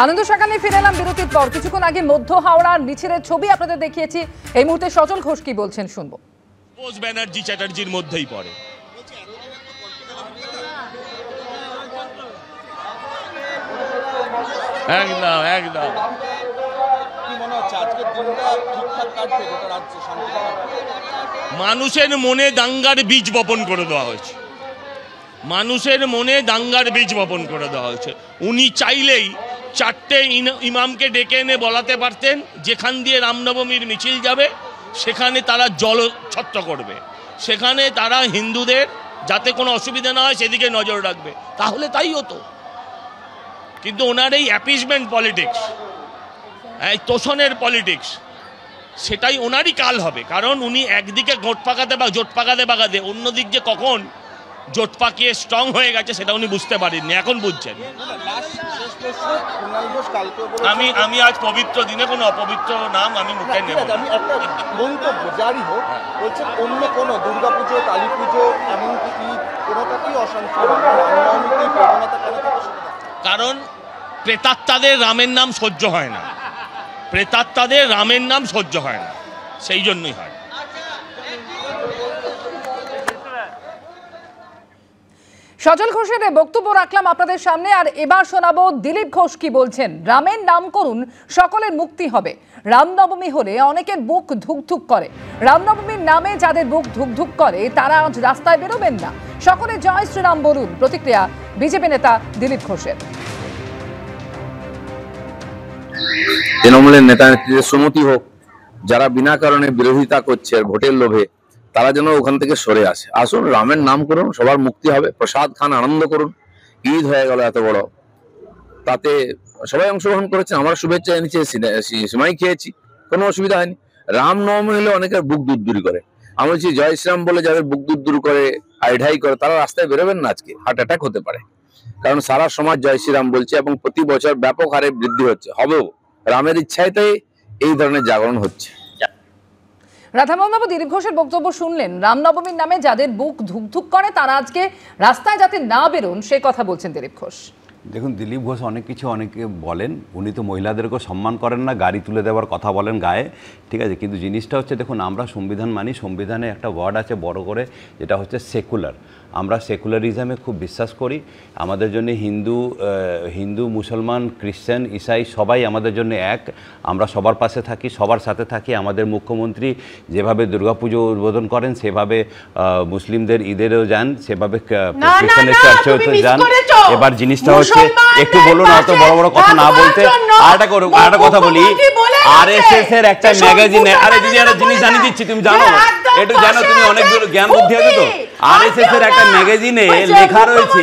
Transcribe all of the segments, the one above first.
আনন্দ সকালে ফিরে এলাম বিরতির পর। কিছুক্ষণ আগে মধ্য হাওড়ার মিছিলের ছবি আপনাদের দেখিয়েছি। এই মুহূর্তে সজল ঘোষ কি বলছেন শুনবো। বোস ব্যানার্জি চ্যাটার্জির মধ্যেই পড়ে। একদম একদম মানুষের মনে দাঙ্গার বীজ বপন করে দেওয়া হয়েছে। মানুষের মনে দাঙ্গার বীজ বপন করে দেওয়া হয়েছে। উনি চাইলেই চারটে ইমামকে ডেকে এনে বলাতে পারতেন যেখান দিয়ে রামনবমীর মিছিল যাবে সেখানে তারা জলছত্র করবে, সেখানে তারা হিন্দুদের যাতে কোনো অসুবিধা না হয় সেদিকে নজর রাখবে, তাহলে তাই হতো। কিন্তু ওনার এই অ্যাপিসমেন্ট পলিটিক্স, এই তোষণের পলিটিক্স, সেটাই ওনারই কাল হবে। কারণ উনি একদিকে জোট পাকাতে অন্যদিক যে কখন জোট পাকিয়ে স্ট্রং হয়ে গেছে সেটা উনি বুঝতে পারেননি, এখন বুঝছেন। আমি আজ পবিত্র দিনে কোনো অপবিত্র নাম আমি মুখে নেব না। মন্তব্য জারি হোক, বলছে অন্য কোনো দুর্গাপুজো, কালী পুজো, এমনকি ঈদ কোনোটাতেই অশান্তি হবে না। কারণ প্রেতাত্মাদের রামের নাম সহ্য হয় না, প্রেতাত্মাদের রামের নাম সহ্য হয় না, সেই জন্যই হয়। সজল ঘোষের বক্তব্য রাখলাম আপনাদের সামনে। আর এবার শোনাবো দিলীপ ঘোষ কি বলছেন। রামের নাম করুন, সকলের মুক্তি হবে। রামনবমী হলে অনেকের বুক ধুকধুক করে। রামনবমীর নামে যাদের বুক ধুকধুক করে তারা আজ রাস্তায় বেরোবেন না। সকলে জয় শ্রীরাম বলুন। প্রতিক্রিয়া বিজেপি নেতা দিলীপ ঘোষের। তৃণমূলের নেতা নেত্রীদের সম্মতি হোক, যারা বিনা কারণে বিরোধিতা করছে ভোটের লোভে তারা যেন ওখান থেকে সরে আসে। আসুন, রামের নাম করুন, সবার মুক্তি হবে। প্রসাদ খান, আনন্দ করুন। ঈদ হয়ে গেল এত বড়, তাতে সবাই অংশগ্রহণ করেছে, আমরা শুভেচ্ছা এনেছি, সীমাই খেয়েছি, কোনো অসুবিধা হয়নি। রামনবমী হলে অনেকের বুক দুরদুরি করে। আমি বলছি জয় শ্রীরাম বলে যাদের বুক দুরদুর করে, আইঢাই করে, তারা রাস্তায় বেরোবেন না। আজকে হার্ট অ্যাটাক হতে পারে, কারণ সারা সমাজ জয় শ্রীরাম বলছে এবং প্রতি বছর ব্যাপক হারে বৃদ্ধি হচ্ছে, হবেও। রামের ইচ্ছাতেই এই ধরনের জাগরণ হচ্ছে। রাধামোহনবাবু, দিলীপ ঘোষের বক্তব্য শুনলেন। রামনবমীর নামে যাদের বুক ধুকধুক করে তারা আজকে রাস্তায় যাতে না বেরোন সে কথা বলছেন দিলীপ ঘোষ। দেখুন, দিলীপ ঘোষ অনেকে বলেন, উনি তো মহিলাদেরকেও সম্মান করেন না, গাড়ি তুলে দেওয়ার কথা বলেন গায়ে, ঠিক আছে। কিন্তু জিনিসটা হচ্ছে, দেখুন, আমরা সংবিধান মানি, সংবিধানে একটা ওয়ার্ড আছে বড় করে, যেটা হচ্ছে সেকুলার। আমরা সেকুলারিজমে খুব বিশ্বাস করি। আমাদের জন্য হিন্দু, মুসলমান, খ্রিশ্চান, ইসাই সবাই আমাদের জন্য এক। আমরা সবার পাশে থাকি, সবার সাথে থাকি। আমাদের মুখ্যমন্ত্রী যেভাবে দুর্গাপুজো উদ্বোধন করেন সেভাবে মুসলিমদের ঈদেরও যান, সেভাবে খ্রিস্টানের চার্চেও যান। এবার জিনিসটা হচ্ছে, একটু বলুন, অত বড় বড় কথা না বলতে। আরেকটা কথা বলি, আরএসএস এর একটা ম্যাগাজিনে, আরে দিদি একটা জিনিস জানিয়ে দিচ্ছি, তুমি জানো, একটু জানো, তুমি অনেক জ্ঞান বুদ্ধি আছে তো। আরএসএস এর একটা ম্যাগাজিনে লেখা রয়েছে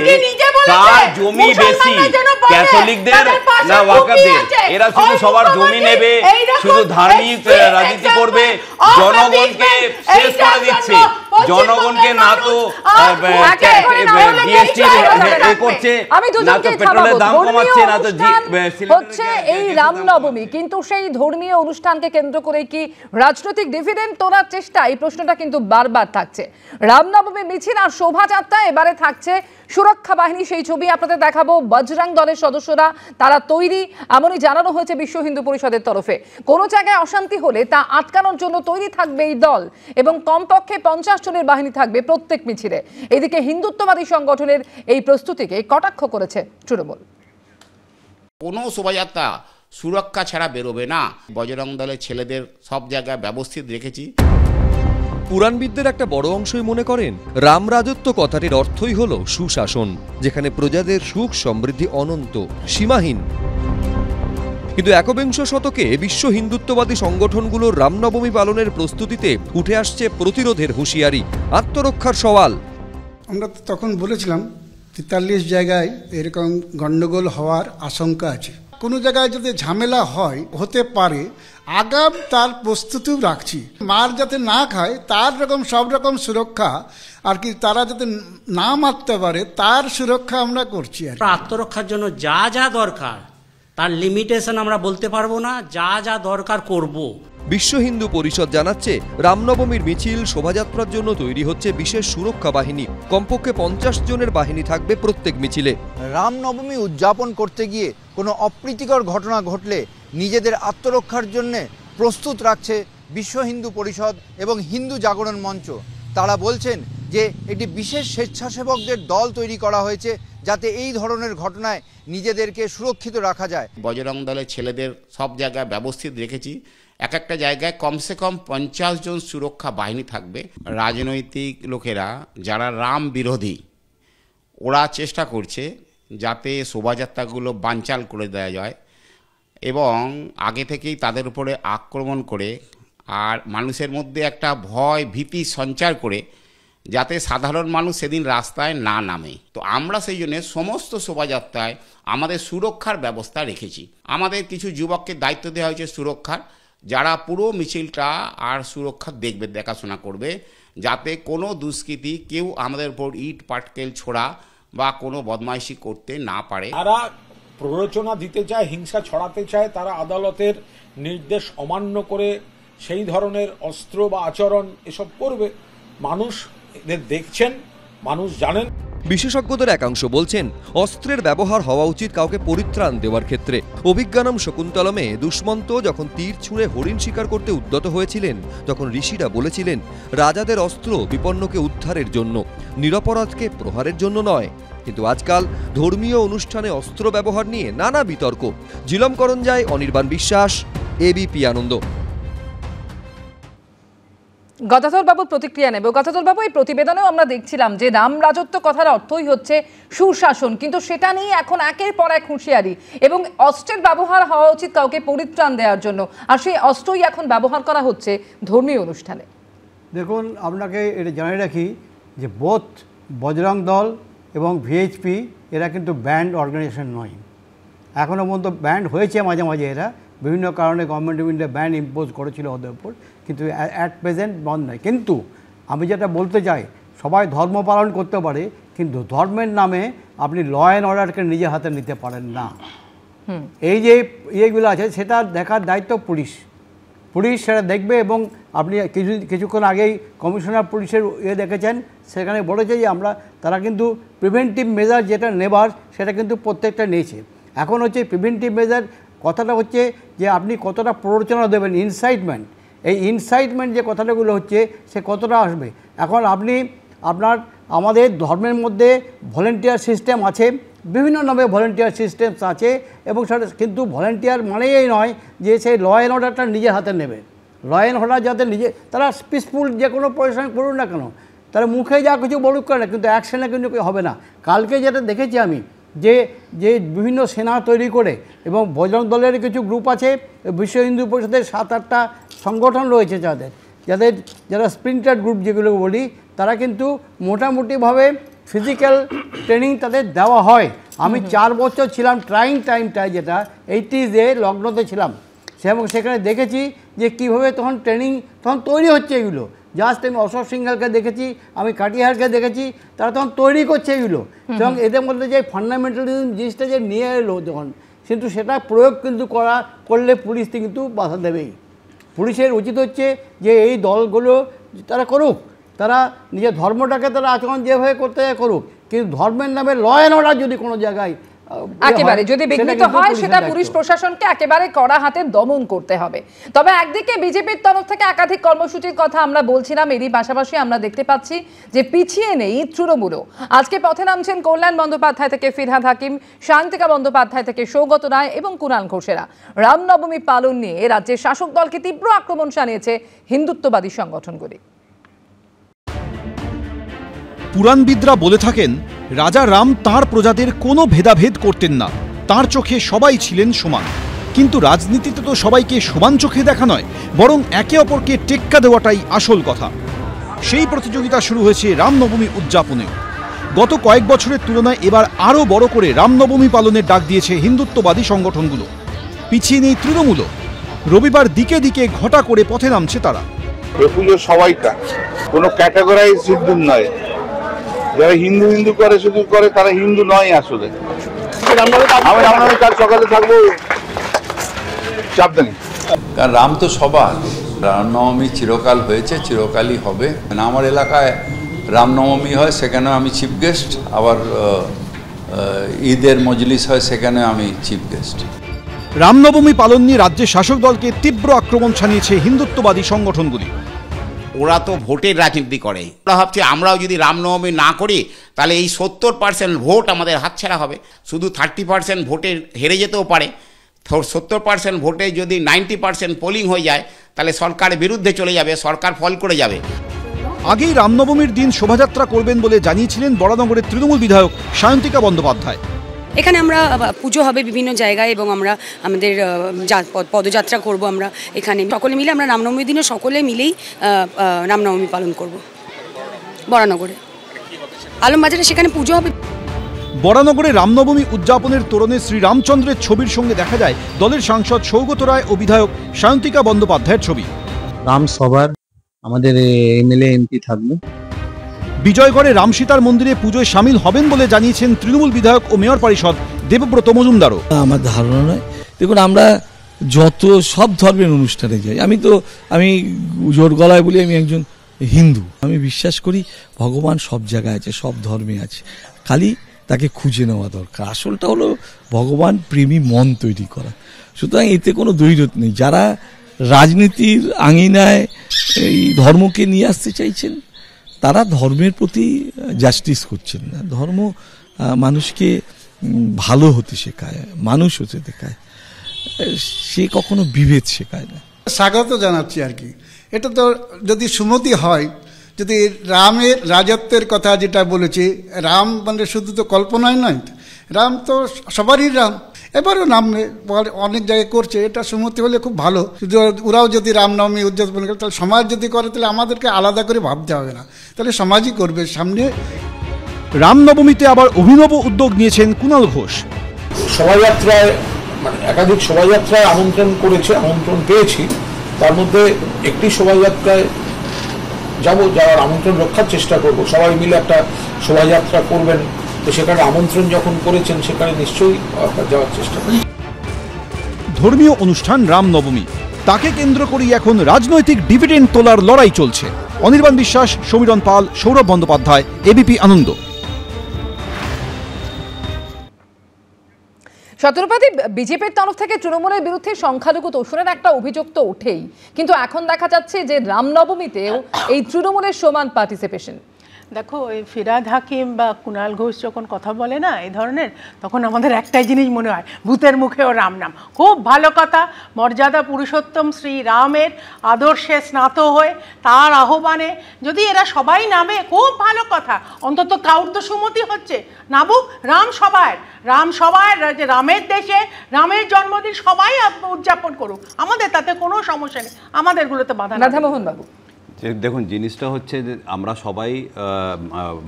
কার জমি বেশি, ক্যাথলিকদের না ওয়াকাফদের। এরা শুধু সবার জমি নেবে, শুধু ধার্মিক রাজনীতি করবে, জনগণকে শেষ করে দিচ্ছে। জনগণকে না তো জিএসটি করছে, না তো পেট্রোলের দাম কমাচ্ছে, না তো হচ্ছে এই রামনবমী। কিন্তু সেই ধর্মীয় অনুষ্ঠানকে কেন্দ্র করে কি রাজনৈতিক ডিভিডেন্ড তোলার চেষ্টা, এই প্রশ্নটা কিন্তু বারবার থাকছে। রামনবমী মিছিল আর শোভাযাত্রা এবারে থাকছে সুরক্ষা বাহিনী, সেই ছবি আপনাদের দেখাবো। বজরং দলের সদস্যরা তারা তৈরি, এমনই জানানো হয়েছে বিশ্ব হিন্দু পরিষদের তরফে। কোনো জায়গায় অশান্তি হলে তা আটকানোর জন্য তৈরি থাকবে এই দল এবং কমপক্ষে 50 জনের বাহিনী থাকবে প্রত্যেক মিছিলে। এদিকে হিন্দুত্ববাদী সংগঠনের এই প্রস্তুতিকে কটাক্ষ করেছে তৃণমূল। কোনো শোভাযাত্রা সুরক্ষা ছাড়া বেরোবে না। বজরং দলের ছেলেদের সব জায়গায় ব্যবস্থিত রেখেছি। পুরাণবিদদের একটা বড় অংশই মনে করেন রাম রাজত্ব কথাটির অর্থই হলো সুশাসন, যেখানে প্রজাদের সুখ সমৃদ্ধি অনন্ত, সীমাহীন। কিন্তু একবিংশ শতকে বিশ্ব হিন্দুত্ববাদী সংগঠনগুলোর রামনবমী পালনের প্রস্তুতিতে উঠে আসছে প্রতিরোধের হুঁশিয়ারি, আত্মরক্ষার সওয়াল। আমরা তখন বলেছিলাম 43 জায়গায় এরকম গণ্ডগোল হওয়ার আশঙ্কা আছে। কোনো জায়গায় যদি ঝামেলা হতে পারে, আগাম তার প্রস্তুতিও রাখছি। মার যাতে না খায় তার সব রকম সুরক্ষা, আর কি তারা যাতে না মারতে পারে তার সুরক্ষা আমরা করছি। আত্মরক্ষার জন্য যা যা দরকার তার লিমিটেশন আমরা বলতে পারবো না, যা যা দরকার করব। বিশ্ব হিন্দু পরিষদ জানাচ্ছে, রামনবমীর মিছিল শোভাযাত্রার জন্য তৈরি হচ্ছে বিশেষ সুরক্ষা বাহিনী। কমপক্ষে 50 জনের বাহিনী থাকবে প্রত্যেক মিছিলে। রামনবমী উদযাপন করতে গিয়ে কোনো অপ্রীতিকর ঘটনা ঘটলে নিজেদের আত্মরক্ষার জন্য প্রস্তুত রাখছে বিশ্ব হিন্দু পরিষদ এবং হিন্দু জাগরণ মঞ্চ। তারা বলছেন যে একটি বিশেষ স্বেচ্ছাসেবকদের দল তৈরি করা হয়েছে যাতে এই ধরনের ঘটনায় নিজেদেরকে সুরক্ষিত রাখা যায়। বজরং দলের ছেলেদের সব জায়গায় ব্যবস্থিত রেখেছি। এক একটা জায়গায় কমসে কম 50 জন সুরক্ষা বাহিনী থাকবে। রাজনৈতিক লোকেরা যারা রাম বিরোধী, ওরা চেষ্টা করছে যাতে শোভাযাত্রাগুলো বানচাল করে দেওয়া যায় এবং আগে থেকেই তাদের উপরে আক্রমণ করে আর মানুষের মধ্যে একটা ভয় ভীতি সঞ্চার করে যাতে সাধারণ মানুষ সেদিন রাস্তায় না নামে। তো আমরা সেই জন্য সমস্ত শোভাযাত্রায় আমাদের সুরক্ষার ব্যবস্থা রেখেছি। আমাদের কিছু যুবককে দায়িত্ব দেওয়া হয়েছে সুরক্ষার, যারা পুরো মিছিলটা আর সুরক্ষা দেখবে, দেখাশোনা করবে যাতে কোনো দুষ্কৃতী কেউ আমাদের উপর ইট পাটকেল ছোড়া বা কোনো বদমাইশি করতে না পারে। তারা প্ররোচনা দিতে চায়, হিংসা ছড়াতে চায়, তারা আদালতের নির্দেশ অমান্য করে সেই ধরনের অস্ত্র বা আচরণ এসব করবে। মানুষ এদের দেখছেন, মানুষ জানেন। বিশেষজ্ঞদের একাংশ বলছেন, অস্ত্রের ব্যবহার হওয়া উচিত কাউকে পরিত্রাণ দেওয়ার ক্ষেত্রে। অভিজ্ঞানম শকুন্তলমে দুষ্মন্ত যখন তীর ছুঁড়ে হরিণ শিকার করতে উদ্যত হয়েছিলেন, তখন ঋষিরা বলেছিলেন রাজাদের অস্ত্র বিপন্নকে উদ্ধারের জন্য, নিরপরাধকে প্রহারের জন্য নয়। কিন্তু আজকাল ধর্মীয় অনুষ্ঠানে অস্ত্র ব্যবহার নিয়ে নানা বিতর্ক। জিলম করঞ্জাই, অনির্বাণ বিশ্বাস, এবিপি আনন্দ। গদাধর বাবুর প্রতিক্রিয়া নেব। গদাধর বাবু, এই প্রতিবেদনেও আমরা দেখছিলাম যে রাম রাজত্ব কথার অর্থই হচ্ছে সুশাসন, কিন্তু সেটা নিয়ে এখন একের পর এক হুঁশিয়ারি এবং অস্ত্রের ব্যবহার হওয়া উচিত কাউকে পরিত্রাণ দেওয়ার জন্য, আর সেই অস্ত্রই এখন ব্যবহার করা হচ্ছে ধর্মীয় অনুষ্ঠানে। দেখুন, আপনাকে এটা জানিয়ে রাখি যে বোথ বজরং দল এবং ভিএইচপি এরা কিন্তু ব্যান্ড অর্গানাইজেশন নয়। এখনও পর্যন্ত ব্যান্ড হয়েছে মাঝে মাঝে, এরা বিভিন্ন কারণে government of India band impose করেছিল ওদের উপর, কিন্তু অ্যাট প্রেজেন্ট বন্ধ নয়। কিন্তু আমি যেটা বলতে চাই, সবাই ধর্ম পালন করতে পারে, কিন্তু ধর্মের নামে আপনি ল অ্যান্ড অর্ডারকে নিজের হাতে নিতে পারেন না। এই যে ইয়েগুলো আছে সেটা দেখার দায়িত্ব পুলিশ সেটা দেখবে। এবং আপনি কিছুক্ষণ আগেই কমিশনার পুলিশের দেখেছেন, সেখানে বলেছে যে তারা কিন্তু প্রিভেন্টিভ মেজার যেটা নেবার সেটা কিন্তু প্রত্যেকটা নিয়েছে। এখন হচ্ছে প্রিভেন্টিভ মেজার কথাটা হচ্ছে যে আপনি কতটা প্ররোচনা দেবেন, ইনসাইটমেন্ট। এই ইনসাইটমেন্ট যে কথাটাগুলো হচ্ছে সে কতটা আসবে। এখন আমাদের ধর্মের মধ্যে ভলেন্টিয়ার সিস্টেম আছে, বিভিন্ন নামে ভলেন্টিয়ার সিস্টেমস আছে, এবং সেটা কিন্তু ভলেন্টিয়ার মানেই নয় যে সেই ল অ্যান্ড অর্ডারটা নিজের হাতে নেবে। ল অ্যান্ড অর্ডার যাতে তারা পিসফুল যে কোনো পরিশ্রম করুন না কেন, তারা মুখে যা কিছু বলুক করে না, কিন্তু অ্যাকশনে কিন্তু হবে না। কালকে যেটা দেখেছি আমি যে বিভিন্ন সেনা তৈরি করে, এবং বজরং দলের কিছু গ্রুপ আছে, বিশ্ব হিন্দু পরিষদের 7-8টা সংগঠন রয়েছে যারা স্প্রিন্টার গ্রুপ যেগুলো বলি, তারা কিন্তু মোটামুটিভাবে ফিজিক্যাল ট্রেনিং তাদের দেওয়া হয়। আমি 4 বছর ছিলাম ট্রাইং টাইমটায়, যেটা 80s লগ্নতে ছিলাম, এবং সেখানে দেখেছি যে কীভাবে তখন ট্রেনিং তৈরি হচ্ছে এগুলো। জাস্ট আমি অশোক সিংহালকে দেখেছি, আমি কাটিহারকে দেখেছি, তারা তখন তৈরি করছে এগুলো। এবং এদের মধ্যে যে ফান্ডামেন্টালিজম জিনিসটা যে নিয়ে এলো যখন, কিন্তু সেটা প্রয়োগ কিন্তু করলে পুলিশ কিন্তু বাধা দেবেই। পুলিশের উচিত হচ্ছে যে এই দলগুলো তারা করুক, তারা নিজের ধর্মটাকে তারা আচরণ যেভাবে করতে করুক, কিন্তু ধর্মের নামে ল অ্যান্ড অর্ডার যদি কোনো জায়গায় একেবারে যদি বিঘ্নিত হয়, সেটা পুলিশ প্রশাসনকে একেবারে কড়া হাতে দমন করতে হবে। তবে একদিকে বিজেপির তরফ থেকে একাধিক কর্মসূচির কথা আমরা বলছিলাম, এরই পাশাপাশি আমরা দেখতে পাচ্ছি যে পিছিয়ে নেই তৃণমূলও। আজকে পথে নামছেন কল্যাণ বন্দ্যোপাধ্যায় থেকে ফিরহাদ হাকিম, শান্তিকা বন্দ্যোপাধ্যায় থেকে সৌগত রায় এবং কুণাল ঘোষেরা। রামনবমী পালন নিয়ে রাজ্যের শাসক দলকে তীব্র আক্রমণ জানিয়েছে হিন্দুত্ববাদী সংগঠনগুলি। পুরাণবিদরা বলে থাকেন, রাজা রাম তাঁর প্রজাদের কোনো ভেদাভেদ করতেন না, তাঁর চোখে সবাই ছিলেন সমান। কিন্তু রাজনীতিতে তো সবাইকে সমান চোখে দেখা নয়, বরং একে অপরকে টেক্কা দেওয়াটাই আসল কথা। সেই প্রতিযোগিতা শুরু হয়েছে রামনবমী উদযাপনেও। গত কয়েক বছরের তুলনায় এবার আরও বড় করে রামনবমী পালনের ডাক দিয়েছে হিন্দুত্ববাদী সংগঠনগুলো। পিছিয়ে নেই তৃণমূলও। রবিবার দিকে দিকে ঘটা করে পথে নামছে তারা। এ পুজো সবাইকার, কোনো ক্যাটাগরাইজ হিন্দু নয়। যারা হিন্দু হিন্দু করে শুধু করে, তারা হিন্দু নয় আসলে। আমি রামনবমী কাল সকালে থাকবো, চাপ দেন। কারণ রাম তো সবার, রামনবমী চিরকাল হয়েছে, চিরকালই হবে। আমার এলাকায় রামনবমী হয়, সেখানেও আমি চিফ গেস্ট, আবার ঈদের মজলিস হয়, সেখানে আমি চিফ গেস্ট। রামনবমী পালন নিয়ে রাজ্যের শাসক দলকে তীব্র আক্রমণ ছানিয়েছে হিন্দুত্ববাদী সংগঠনগুলি। ওরা তো ভোটের রাজনীতি করে। ওরা ভাবছে আমরাও যদি রামনবমী না করি তাহলে এই 70% ভোট আমাদের হাতছাড়া হবে। শুধু 30% ভোটে হেরে যেতেও পারে। 70% ভোটে যদি 90% পোলিং হয়ে যায় তাহলে সরকারের বিরুদ্ধে চলে যাবে, সরকার ফল করে যাবে। আগেই রামনবমীর দিন শোভাযাত্রা করবেন বলে জানিয়েছিলেন বরানগরের তৃণমূল বিধায়ক সায়ন্তিকা বন্দ্যোপাধ্যায়। এখানে আমরা পুজো হবে বিভিন্ন জায়গায় এবং আমরা আমাদের পদযাত্রা করব। আমরা এখানে সকলে মিলে আমরা রামনবমীর দিনে সকলে মিলেই রামনবমী পালন করব বরানগরে আলমবাজারে, সেখানে পুজো হবে। বরানগরে রামনবমী উদযাপনের তোরণে শ্রীরামচন্দ্রের ছবির সঙ্গে দেখা যায় দলের সাংসদ সৌগত রায় ও বিধায়ক সায়ন্তিকা বন্দ্যোপাধ্যায়ের ছবি। রাম সবার, আমাদের এমএলএ এমপি থাকবে। বিজয়গড়ে রামসীতার মন্দিরে পুজোয় সামিল হবেন বলে জানিয়েছেন তৃণমূল বিধায়ক ও মেয়র পরিষদ দেবব্রত মজুমদারও। আমার ধারণা নয়, দেখুন আমরা যত সব ধর্মের অনুষ্ঠানে যাই, আমি জোর গলায় বলি আমি একজন হিন্দু, আমি বিশ্বাস করি ভগবান সব জায়গায় আছে, সব ধর্মে আছে, খালি তাকে খুঁজে নেওয়া দরকার। আসলটা হলো ভগবান প্রেমী মন তৈরি করা। সুতরাং এতে কোনো দ্বৈরথ নেই। যারা রাজনীতির আঙিনায় এই ধর্মকে নিয়ে আসতে চাইছেন তারা ধর্মের প্রতি জাস্টিস করছেন না। ধর্ম মানুষকে ভালো হতে শেখায়, মানুষ হতে শেখায়, সে কখনো বিভেদ শেখায় না। স্বাগত জানাচ্ছি আর কি। এটা তো যদি সুমতি হয়, যদি রামের রাজত্বের কথা যেটা বলেছে, রাম মানে শুধু তো কল্পনায় নয়, রাম তো সবারই রাম। এবারও নামে অনেক জায়গায় করছে, এটা সুমতি হলে খুব ভালো। ওরাও যদি রামনবমী উদযাপন করে তাহলে সমাজ যদি করে তাহলে আমাদেরকে আলাদা করে ভাবতে হবে না, তাহলে সমাজই করবে সামনে। রামনবমীতে আবার অভিনব উদ্যোগ নিয়েছেন কুণাল ঘোষ। শোভাযাত্রায় মানে একাধিক শোভাযাত্রায় আমন্ত্রণ পেয়েছি, তার মধ্যে একটি শোভাযাত্রায় যাব, যাওয়ার আমন্ত্রণ রক্ষার চেষ্টা করব। সবাই মিলে একটা শোভাযাত্রা করবেন, তো সেখানে আমন্ত্রণ যখন করেছেন সেখানে নিশ্চয়ই যাওয়ার চেষ্টা করব। ধর্মীয় অনুষ্ঠান রামনবমী, তাকে কেন্দ্র করেই এখন রাজনৈতিক ডিভিডেন্ড তোলার লড়াই চলছে। অনির্বাণ বিশ্বাস, সমীরণ পাল, সৌরভ বন্দ্যোপাধ্যায়, এবিপি আনন্দ। শতরূপাদি, বিজেপির তরফ থেকে তৃণমূলের বিরুদ্ধে সংখ্যালঘু তোষণের একটা অভিযোগ তো ওঠেই, কিন্তু এখন দেখা যাচ্ছে যে রামনবমীতেও এই তৃণমূলের সমান পার্টিসিপেশন। দেখো, এই ফিরহাদ হাকিম বা কুণাল ঘোষ যখন কথা বলে না এই ধরনের, তখন আমাদের একটাই জিনিস মনে হয়, ভূতের মুখেও রাম নাম। খুব ভালো কথা, মর্যাদা পুরুষোত্তম শ্রী রামের আদর্শে স্নাত হয়ে তার আহ্বানে যদি এরা সবাই নামে, খুব ভালো কথা। অন্তত কাউর তো সুমতি হচ্ছে, নামুক। রাম সবার, যে রামের দেশে রামের জন্মদিন সবাই উদযাপন করুক, আমাদের তাতে কোনো সমস্যা নেই, আমাদেরগুলোতে বাধা নেই। রাধামোহন বাবু, দেখুন, জিনিসটা হচ্ছে যে আমরা সবাই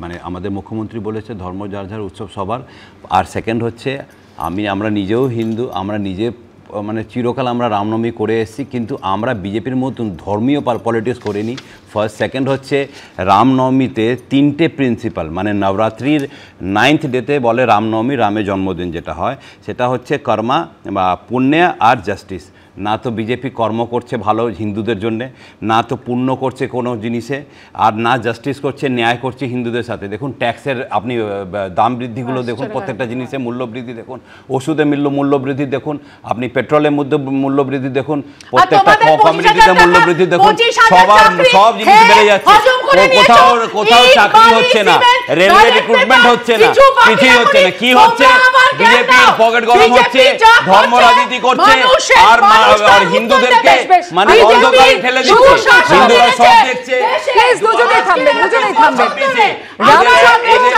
মানে আমাদের মুখ্যমন্ত্রী বলেছে ধর্ম যার যার উৎসব সবার। আর সেকেন্ড হচ্ছে আমরা নিজেও হিন্দু, আমরা নিজে মানে চিরকাল আমরা রামনবমী করে এসেছি, কিন্তু আমরা বিজেপির মতন ধর্মীয় পলিটিক্স করিনি। ফার্স্ট। সেকেন্ড হচ্ছে রামনবমীতে 3টে প্রিন্সিপাল, মানে নবরাত্রির 9th ডেতে বলে রামনবমী, রামের জন্মদিন যেটা হয় সেটা হচ্ছে কর্মা বা পুণ্য আর জাস্টিস। না তো বিজেপি কর্ম করছে ভালো হিন্দুদের জন্যে, না তো পুণ্য করছে কোনো জিনিসে, আর না জাস্টিস করছে, ন্যায় করছে হিন্দুদের সাথে। দেখুন ট্যাক্সের আপনি দাম বৃদ্ধিগুলো দেখুন, প্রত্যেকটা জিনিসে মূল্য বৃদ্ধি দেখুন, ওষুধে মূল্য বৃদ্ধি দেখুন, আপনি পেট্রোলের মধ্যে মূল্য বৃদ্ধি দেখুন, প্রত্যেকটা কমিউনিটিতে মূল্য বৃদ্ধি দেখুন, সব জিনিস বেড়ে যাচ্ছে। কোথাও চাকরি হচ্ছে না, রেলওয়ে রিক্রুটমেন্ট হচ্ছে না, কিছুই হচ্ছে না। কি হচ্ছে? বিজেপির পকেট গরম হচ্ছে, ধর্ম রাজনীতি করছে, আর হিন্দুদেরকে মানে অন্ধকারে ঠেলে দিচ্ছে। হিন্দুরা সব দেখছে। দুজনেই থামবেন।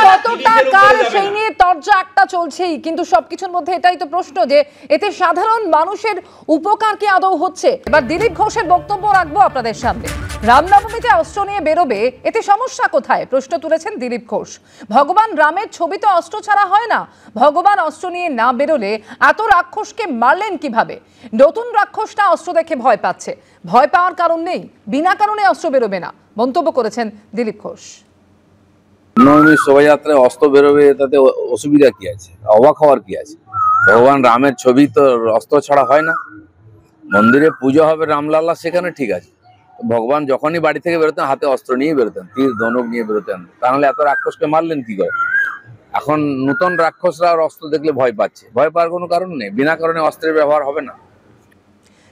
কতটা কাল সেই নিয়ে তর্জা একটা চলছেই, কিন্তু সবকিছুর মধ্যে এটাই তো প্রশ্ন যে এতে সাধারণ মানুষের উপকার কি আদৌ হচ্ছে? এবার দিলীপ ঘোষের বক্তব্য রাখবো আপনাদের সামনে। রামনবমীতে অস্ত্র নিয়ে বেরোবে, এতে সমস্যা কোথায়? প্রশ্ন তুলেছেন দিলীপ ঘোষ। ভগবান রামের ছবিতে অস্ত্র ছাড়া হয় না। ভগবান অস্ত্র নিয়ে না বেরোলে এত রাক্ষসকে মারলেন কিভাবে? নতুন রাক্ষসটা অস্ত্র দেখে ভয় পাচ্ছে, ভয় পাওয়ার কারণ নেই, বিনা কারণে অস্ত্র বেরোবে না, মন্তব্য করেছেন দিলীপ ঘোষ। রামনবমীর শোভাযাত্রায় অস্ত্র বেরোবে, তাতে অসুবিধা কি আছে? অবাক হওয়ার কি আছে? ভগবান রামের ছবি তো অস্ত্র ছাড়া হয় না। মন্দিরে পুজো হবে রামলাল্লা, সেখানে ঠিক আছে। ভগবান যখনই বাড়ি থেকে বেরোতেন হাতে অস্ত্র নিয়ে বেরোতেন, তীর ধনুক নিয়ে বেরোতেন, তাহলে এত রাক্ষসকে মারলেন কি করে? এখন নতুন রাক্ষসরা আর অস্ত্র দেখলে ভয় পাচ্ছে, ভয় পাওয়ার কোনো কারণ নেই, বিনা কারণে অস্ত্রের ব্যবহার হবে না।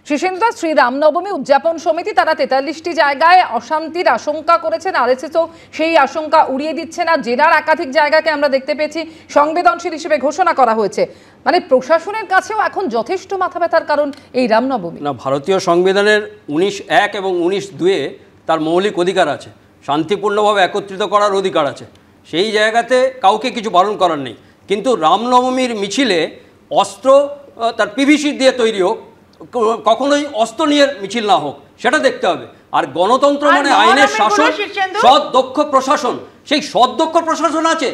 শীর্ষেন্দুদা, শ্রী রামনবমী উদযাপন সমিতি তারা 43টি জায়গায় অশান্তির আশঙ্কা করেছেন, আরএসএসও সেই আশঙ্কা উড়িয়ে দিচ্ছে না। জেলার একাধিক জায়গাকে আমরা দেখতে পেয়েছি সংবেদনশীল হিসেবে ঘোষণা করা হয়েছে। মানে প্রশাসনের কাছেও এখন যথেষ্ট মাথা ব্যথার কারণ এই রামনবমী। না, ভারতীয় সংবিধানের 19(1) এবং 19(2)-এ তার মৌলিক অধিকার আছে, শান্তিপূর্ণভাবে একত্রিত করার অধিকার আছে, সেই জায়গাতে কাউকে কিছু বারণ করার নেই। কিন্তু রামনবমীর মিছিলে অস্ত্র তার পিভিসি দিয়ে তৈরি হোক, কখনোই অস্ত্র নিয়ে মিছিল না হোক, সেটা দেখতে হবে। আর গণতন্ত্র মানে আইনের শাসন, সৎ দক্ষ প্রশাসন, সেই সৎ দক্ষ প্রশাসন আছে।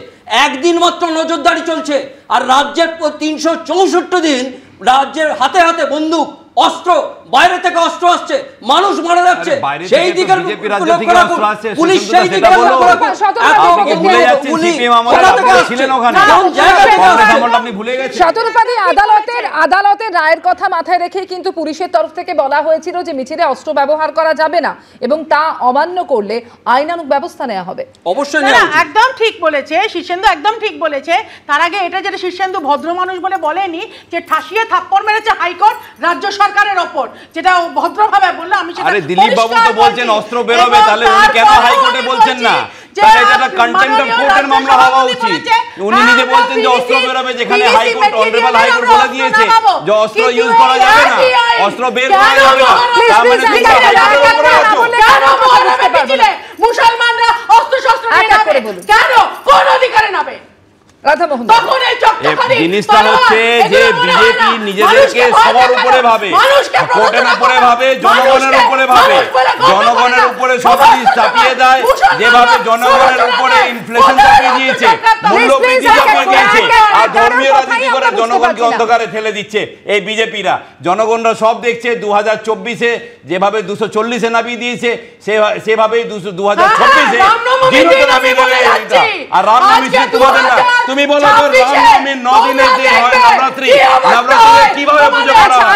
একদিন মাত্র নজরদারি চলছে, আর রাজ্যের 364 দিন রাজ্যের হাতে হাতে বন্দুক, অস্ত্র, বাইরে থেকে অস্ত্র আসছে, মানুষ মারা যাচ্ছে, সেই দিকে পুলিশ সেই দিকে আদালতের রায়ের কথা মাথায় রেখে কিন্তু পুলিশের তরফ থেকে বলা হয়েছিল যে মিছিলে অস্ত্র ব্যবহার করা যাবে না এবং তা অমান্য করলে আইনানুগ ব্যবস্থা নেওয়া হবে। অবশ্যই একদম ঠিক বলেছে শীর্ষেন্দু, একদম ঠিক বলেছে। তার আগে এটা যেটা শীর্ষেন্দু ভদ্র মানুষ বলে বলেনি, যে ঠাসিয়ে থাপ্পড় মেরেছে হাইকোর্ট রাজ্য সরকারের ওপর, যেটা ভদ্রভাবে বললো। আমি সেটা, আরে দিলীপ বাবু তো বলছেন অস্ত্র বেরোবে, তাহলে উনি কেন হাইকোর্টে বলছেন না? তাহলে এটা কন্টেম্প্ট অফ কোর্টের মামলা হওয়া উচিত। উনি নিজে বলছেন যে অস্ত্র বেরোবে, যেখানে হাইকোর্ট, অনারেবল হাইকোর্ট বলে দিয়েছে যে অস্ত্র ইউজ করা যাবে না, অস্ত্র বের করা যাবে না। তার মানে তুমি হাইকোর্টের মুসলমানরা অস্ত্র শস্ত্র নিয়ে যাবে কেন? কোন অধিকারে নাবে? জিনিসটা হচ্ছে যে বিজেপি নিজেদেরকে সবার উপরে ভাবে, কোর্টের উপরে ভাবে, জনগণের উপরে ভাবে, জনগণের উপরে সব জিনিস চাপিয়ে দেয়। যেভাবে জনগণের উপরে ইনফ্লেশন চাপিয়ে দিয়েছে, মূল্য বৃদ্ধি চাপিয়ে দিয়েছে, আর ধর্মীয় রাজনীতি করে জনগণকে অন্ধকারে ঠেলে দিচ্ছে এই বিজেপিরা। জনগণরা সব দেখছে 2024-এ যেভাবে 240-এ নামিয়ে দিয়েছে, সেভাবেই 2026-এ জিরোতে নামিয়ে দেবে। আর রামনবমী তোমাদের না, তুমি বলো তো রামনবমীর 9 দিনের যে হয় নবরাত্রি, নবরাত্রিতে কিভাবে পুজো করা হয়?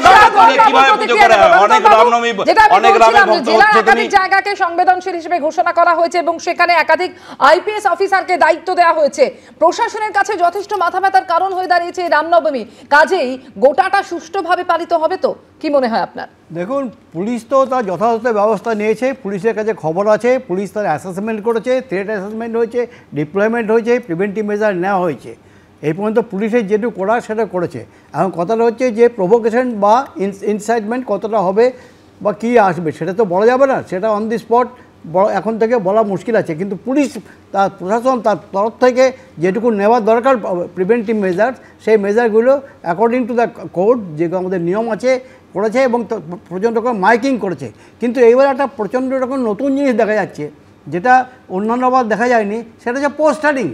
নবরাত্রিতে কিভাবে পুজো করা হয়? অনেক রামনবমী, অনেক রামের ভক্ত হচ্ছে। একাধিক জায়গাকে সংবেদনশীল হিসেবে ঘোষণা করা হয়েছে এবং সেখানে একাধিক আইপিএস অফিসারকে দায়িত্ব দেওয়া হয়েছে। প্রশাসনের কাছে যথেষ্ট মাথা ব্যথার কারণ হয়ে দাঁড়িয়েছে এই রামনবমী। কাজেই গোটাটা সুষ্ঠুভাবে পালিত হবে তো, কি মনে হয় আপনার? দেখুন, পুলিশ তো তার যথাযথ ব্যবস্থা নিয়েছে, পুলিশের কাছে খবর আছে, পুলিশ তার অ্যাসেসমেন্ট করেছে, থ্রেট অ্যাসেসমেন্ট হয়েছে, ডিপ্লয়মেন্ট হয়েছে, প্রিভেন্টিভ মেজার নেওয়া হয়েছে। এই পর্যন্ত পুলিশের যেটুকু করার সেটা করেছে। এখন কথাটা হচ্ছে যে প্রভোকেশন বা ইনসাইটমেন্ট কতটা হবে বা কী আসবে সেটা তো বলা যাবে না, সেটা অন দি স্পট এখন থেকে বলা মুশকিল আছে। কিন্তু পুলিশ, তার প্রশাসন তার তরফ থেকে যেটুকু নেওয়ার দরকার প্রিভেন্টিভ মেজার, সেই মেজারগুলো অ্যাকর্ডিং টু দ্য কোড, যেগুলো আমাদের নিয়ম আছে, করেছে এবং প্রচণ্ড রকম মাইকিং করেছে। কিন্তু এইবার একটা প্রচণ্ড রকম নতুন জিনিস দেখা যাচ্ছে, যেটা অন্যান্যবার দেখা যায়নি, সেটা হচ্ছে পোস্টারিং,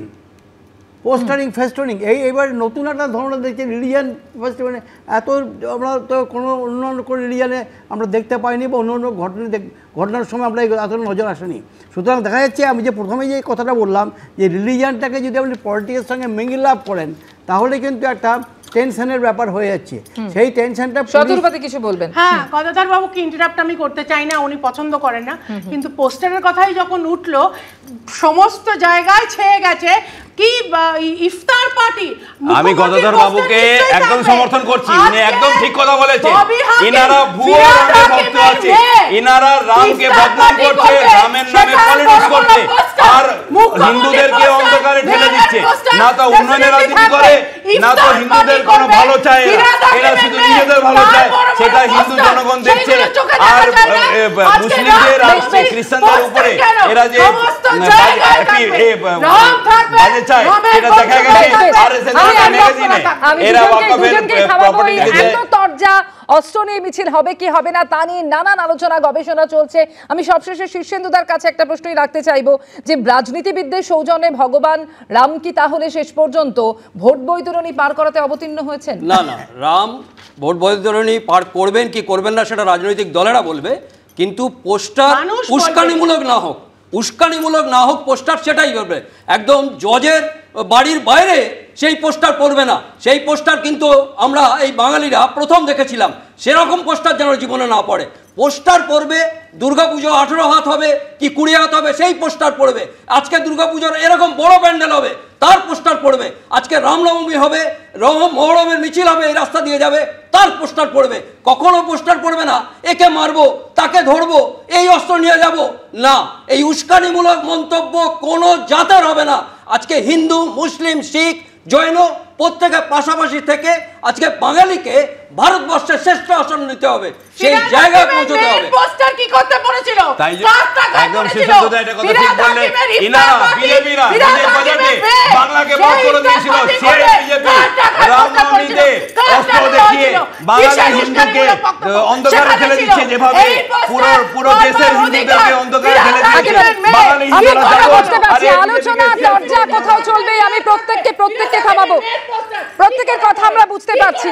ফেস্টনিং। এইবার নতুন একটা ধরনের দেখছি রিলিজিয়ান ফেস্টিভ্যাল। এত আমরা তো কোনো অন্যান্য কোনো রিলিজিয়ানে আমরা দেখতে পাইনি বা অন্য ঘটনার সময় আমরা এত নজর আসেনি। সুতরাং দেখা যাচ্ছে, আমি যে প্রথমে যে কথাটা বললাম, যে রিলিজিয়ানটাকে যদি আপনি পলিটিক্সের সঙ্গে মিঙ্গল আপ করেন, তাহলে কিন্তু একটা টেনশনের ব্যাপার হয়ে যাচ্ছে। সেই টেনশনটা কিছু বলবেন? হ্যাঁ, গদাধর বাবুকে ইন্টারাপ্ট আমি করতে চাই না, উনি পছন্দ করেন না, কিন্তু পোস্টারের কথাই যখন উঠলো, সমস্ত জায়গায় ছেয়ে গেছে কি ইফতার পার্টি। আমি গদাধর বাবুকে একদম সমর্থন করছি, উনি একদম ঠিক কথা বলেছেন। ইনারা ভুয়ো রামের ভক্ত আছে, ইনারা রামকে বদনাম করছে, রামের নামে পলিটিক্স করছে, আর হিন্দুদেরকে অন্ধকারে ঠেলে দিচ্ছে। না তো উন্নয়নের রাজনীতি করে, না তো হিন্দুদের কোনো ভালো চায়, এরা শুধু নিজেদের ভালো চায়, সেটা হিন্দু জনগণ দেখছে। আর মুসলিমদের আর খ্রিস্টানদের উপরে এরা যে বাজে চায়, সেটা দেখা গেছে আরএসএস ম্যাগাজিনে। এরা ওয়াকফের প্রপার্টি দিয়েছে। অস্ত্র নিয়ে মিছিল হবে কি হবে না তা নিয়ে নানান আলোচনা, গবেষণা চলছে। আমি সবশেষে শীর্ষেন্দুদার কাছে একটা প্রশ্নই রাখতে চাইবো, যে রাজনীতিবিদদের সৌজন্যে ভগবান রাম কি তাহলে শেষ পর্যন্ত ভোট বৈতরণী পার করাতে অবতীর্ণ হয়েছেন? না, রাম ভোট বৈতরণী পার করবেন কি করবেন না সেটা রাজনৈতিক দলেরা বলবে, কিন্তু পোস্টার উস্কানিমূলক না হোক, উস্কানিমূলক না হোক পোস্টার সেটাই করবে। একদম জজের বাড়ির বাইরে সেই পোস্টার পড়বে না, সেই পোস্টার কিন্তু আমরা এই বাঙালিরা প্রথম দেখেছিলাম। সেরকম পোস্টার যেন জীবনে না পড়ে। পোস্টার পড়বে, দুর্গাপুজো 18 হাত হবে কি 20 হাত হবে সেই পোস্টার পড়বে। আজকে দুর্গাপুজোর এরকম বড় প্যান্ডেল হবে তার পোস্টার পড়বে। আজকে রামনবমী হবে, মহরমের মিছিল হবে, এই রাস্তা দিয়ে যাবে, তার পোস্টার পড়বে। কখনো পোস্টার পড়বে না একে মারবো, তাকে ধরবো, এই অস্ত্র নিয়ে যাব না। এই উস্কানিমূলক মন্তব্য কোনো জাতের হবে না। আজকে হিন্দু, মুসলিম, শিখ, জৈন প্রত্যেকে পাশাপাশি থেকে আজকে বাঙালিকে ভারতবর্ষের শ্রেষ্ঠ আসন নিতে হবে, সেই জায়গায় পৌঁছতে হবে। পোস্টার কি করতে পড়েছিল? তাই একদম শেষত এটা কথা ঠিক বললে ইনারা বিজেপিরা নিজের বাজেটে বাংলাকে ভাগ করে দিয়েছিল। সেই বিজেপি রামনবমীতে অস্ত্র দেখিয়ে বাঙালি হিন্দুকে অন্ধকারে ফেলে দিচ্ছে, যেভাবে পুরো দেশের হিন্দুদেরকে অন্ধকারে ফেলে দিচ্ছে। বাঙালি হিন্দুরা আলোচনা চর্চা কোথাও চলবে। আমি প্রত্যেককে থামাবো, প্রত্যেকের কথা আমরা বুঝতে পারছি।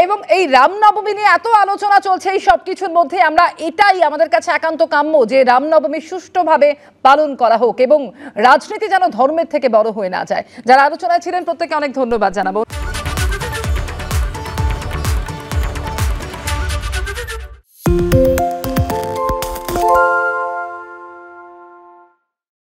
এবং এই রামনবমী নিয়ে এত আলোচনা চলছে, এই সবকিছুর মধ্যে আমরা এটাই আমাদের কাছে একান্ত কাম্য যে রামনবমী সুষ্ঠুভাবে পালন করা হোক এবং রাজনীতি যেন ধর্মের থেকে বড় হয়ে না যায়। যারা আলোচনায় ছিলেন প্রত্যেককে অনেক ধন্যবাদ জানাবো।